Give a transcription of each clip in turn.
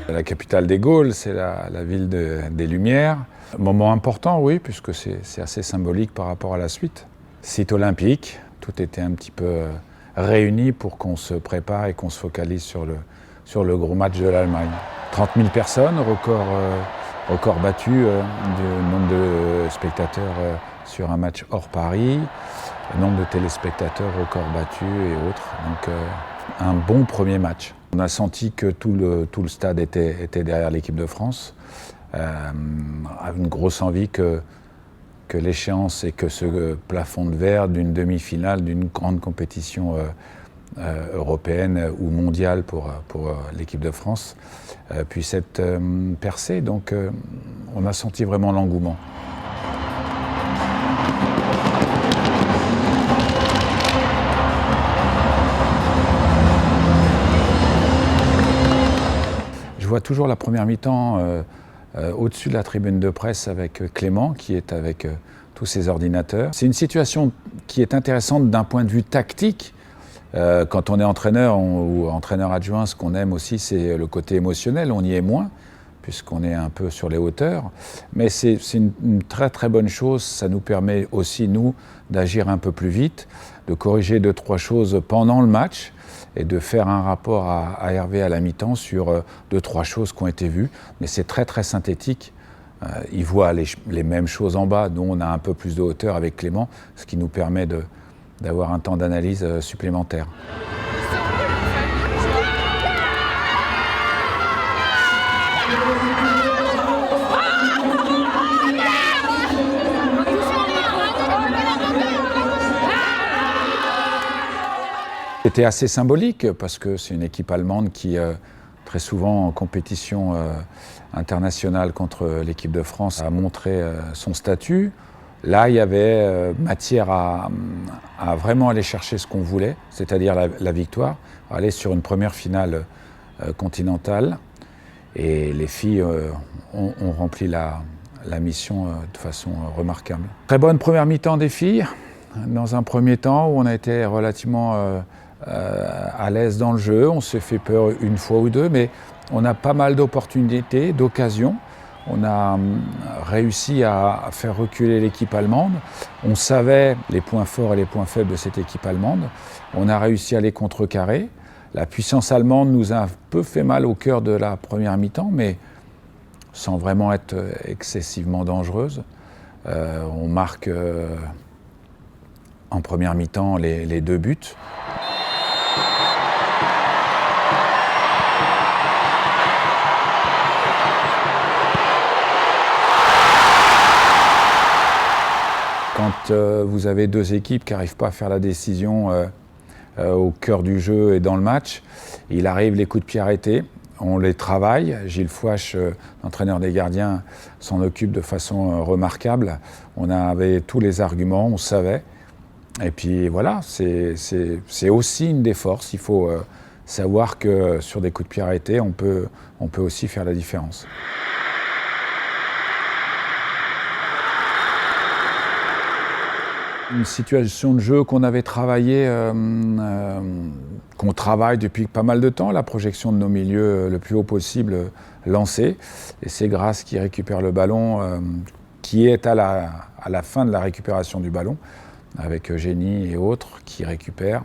La capitale des Gaules, c'est la ville des Lumières. Moment important, oui, puisque c'est assez symbolique par rapport à la suite. Site olympique, tout était un petit peu réuni pour qu'on se prépare et qu'on se focalise sur le gros match de l'Allemagne. 30 000 personnes, record battu du nombre de spectateurs sur un match hors Paris, nombre de téléspectateurs, record battu et autres. Donc un bon premier match. On a senti que tout le stade était derrière l'équipe de France, avec une grosse envie que l'échéance et que ce plafond de verre d'une demi-finale, d'une grande compétition européenne ou mondiale pour l'équipe de France puisse être percée. Donc on a senti vraiment l'engouement. Je vois toujours la première mi-temps au-dessus de la tribune de presse avec Clément, qui est avec tous ses ordinateurs. C'est une situation qui est intéressante d'un point de vue tactique. Quand on est entraîneur ou entraîneur adjoint, ce qu'on aime aussi, c'est le côté émotionnel. On y est moins, puisqu'on est un peu sur les hauteurs. Mais c'est une très très bonne chose. Ça nous permet aussi, nous, d'agir un peu plus vite, de corriger 2-3 choses pendant le match, et de faire un rapport à Hervé à la mi-temps sur 2-3 choses qui ont été vues. Mais c'est très très synthétique. Il voit les mêmes choses en bas, dont on a un peu plus de hauteur avec Clément, ce qui nous permet d'avoir un temps d'analyse supplémentaire. C'était assez symbolique parce que c'est une équipe allemande qui, très souvent en compétition internationale contre l'équipe de France, a montré son statut. Là, il y avait matière à vraiment aller chercher ce qu'on voulait, c'est-à-dire la victoire, aller sur une première finale continentale. Et les filles ont rempli la mission de façon remarquable. Très bonne première mi-temps des filles, dans un premier temps où on a été relativement à l'aise dans le jeu. On s'est fait peur une fois ou deux, mais on a pas mal d'opportunités, d'occasions. On a réussi à faire reculer l'équipe allemande. On savait les points forts et les points faibles de cette équipe allemande. On a réussi à les contrecarrer. La puissance allemande nous a un peu fait mal au cœur de la première mi-temps, mais sans vraiment être excessivement dangereuse. On marque en première mi-temps les 2 buts. Quand vous avez 2 équipes qui n'arrivent pas à faire la décision au cœur du jeu et dans le match, il arrive les coups de pied arrêtés, on les travaille. Gilles Fouache, l'entraîneur des gardiens, s'en occupe de façon remarquable. On avait tous les arguments, on savait. Et puis voilà, c'est aussi une des forces. Il faut savoir que sur des coups de pied arrêtés, on peut aussi faire la différence. Une situation de jeu qu'on avait travaillé, qu'on travaille depuis pas mal de temps, la projection de nos milieux le plus haut possible lancée. Et c'est Grasse qui récupère le ballon, qui est à la fin de la récupération du ballon, avec Eugénie et autres qui récupèrent.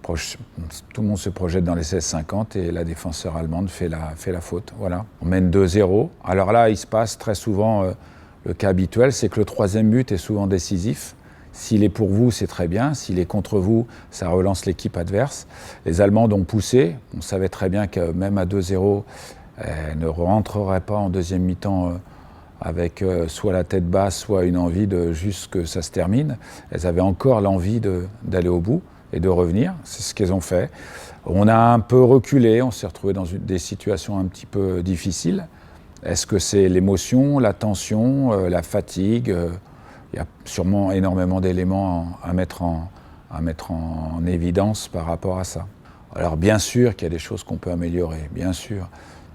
Tout le monde se projette dans les 16-50 et la défenseur allemande fait la faute. Voilà. On mène 2-0. Alors là, il se passe très souvent le cas habituel, c'est que le 3e but est souvent décisif. S'il est pour vous, c'est très bien. S'il est contre vous, ça relance l'équipe adverse. Les Allemandes ont poussé. On savait très bien que même à 2-0, elles ne rentreraient pas en deuxième mi-temps avec soit la tête basse, soit une envie de juste que ça se termine. Elles avaient encore l'envie d'aller au bout et de revenir. C'est ce qu'elles ont fait. On a un peu reculé. On s'est retrouvé dans des situations un petit peu difficiles. Est-ce que c'est l'émotion, la tension, la fatigue ? Il y a sûrement énormément d'éléments à mettre en évidence par rapport à ça. Alors bien sûr qu'il y a des choses qu'on peut améliorer, bien sûr.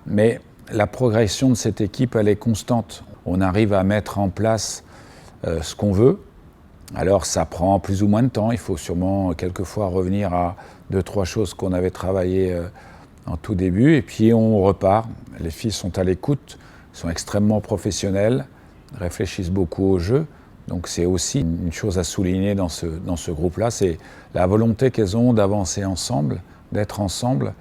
Mais la progression de cette équipe, elle est constante. On arrive à mettre en place ce qu'on veut. Alors ça prend plus ou moins de temps. Il faut sûrement quelquefois revenir à 2-3 choses qu'on avait travaillées en tout début, et puis on repart. Les filles sont à l'écoute, sont extrêmement professionnelles, réfléchissent beaucoup au jeu. Donc c'est aussi une chose à souligner dans ce groupe-là, c'est la volonté qu'elles ont d'avancer ensemble, d'être ensemble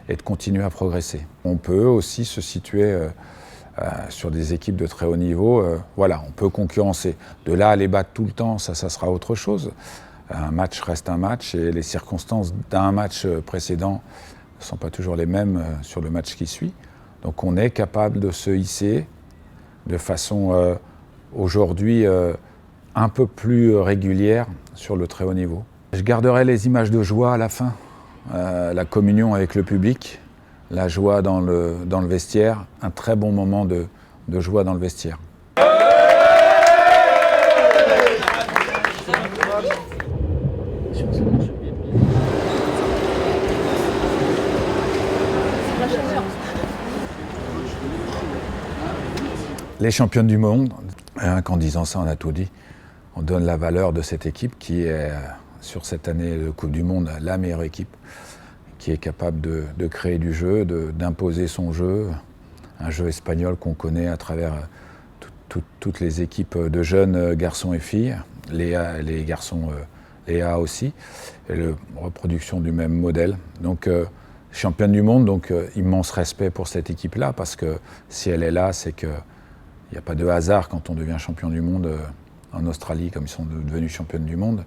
et de continuer à progresser. On peut aussi se situer sur des équipes de très haut niveau. Voilà, on peut concurrencer. De là à les battre tout le temps, ça sera autre chose. Un match reste un match et les circonstances d'un match précédent ne sont pas toujours les mêmes sur le match qui suit. Donc on est capable de se hisser de façon aujourd'hui un peu plus régulière sur le très haut niveau. Je garderai les images de joie à la fin, la communion avec le public, la joie dans le vestiaire, un très bon moment de joie dans le vestiaire. Les championnes du monde, qu'en disant ça on a tout dit, on donne la valeur de cette équipe qui est sur cette année de Coupe du Monde la meilleure équipe, qui est capable de créer du jeu, d'imposer son jeu, un jeu espagnol qu'on connaît à travers toutes les équipes de jeunes garçons et filles, les garçons Léa aussi, et la reproduction du même modèle. Donc championne du monde, donc immense respect pour cette équipe-là, parce que si elle est là, c'est qu'il n'y a pas de hasard quand on devient champion du monde en Australie, comme ils sont devenus championnes du monde.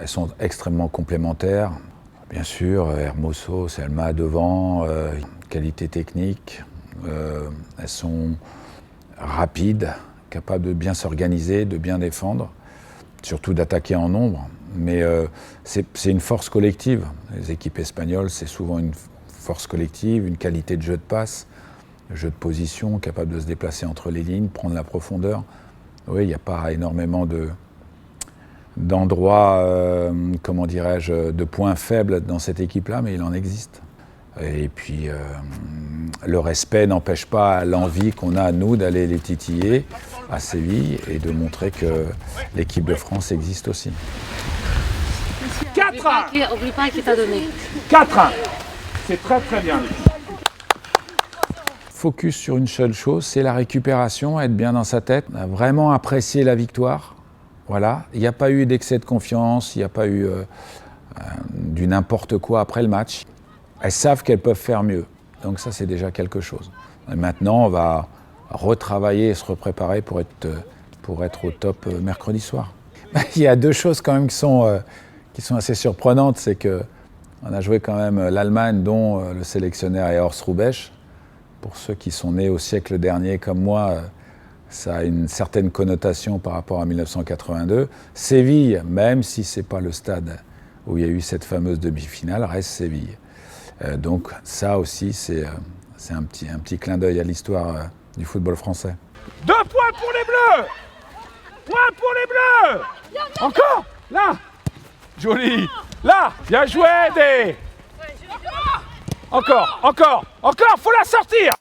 Elles sont extrêmement complémentaires. Bien sûr, Hermoso, Selma devant, qualité technique. Elles sont rapides, capables de bien s'organiser, de bien défendre, surtout d'attaquer en nombre. Mais c'est une force collective. Les équipes espagnoles, c'est souvent une force collective, une qualité de jeu de passe, jeu de position, capable de se déplacer entre les lignes, prendre la profondeur. Oui, il n'y a pas énormément d'endroits, comment dirais-je, de points faibles dans cette équipe-là, mais il en existe. Et puis, le respect n'empêche pas l'envie qu'on a, nous, d'aller les titiller à Séville et de montrer que l'équipe de France existe aussi. 4-1. Oublie pas qui t'a donné. 4-1. C'est très très bien. Focus sur une seule chose, c'est la récupération, être bien dans sa tête, vraiment apprécier la victoire. Voilà. Il n'y a pas eu d'excès de confiance, il n'y a pas eu du n'importe quoi après le match. Elles savent qu'elles peuvent faire mieux, donc ça c'est déjà quelque chose. Et maintenant on va retravailler et se repréparer pour être au top mercredi soir. Il y a deux choses quand même qui sont assez surprenantes, c'est qu'on a joué quand même l'Allemagne dont le sélectionneur est Horst Hrubesch. Pour ceux qui sont nés au siècle dernier comme moi, ça a une certaine connotation par rapport à 1982. Séville, même si ce n'est pas le stade où il y a eu cette fameuse demi-finale, reste Séville. Donc ça aussi, c'est un petit clin d'œil à l'histoire du football français. 2 points pour les Bleus. Point pour les Bleus. Encore. Là. Joli. Là. Bien joué, Dé. Encore, faut la sortir.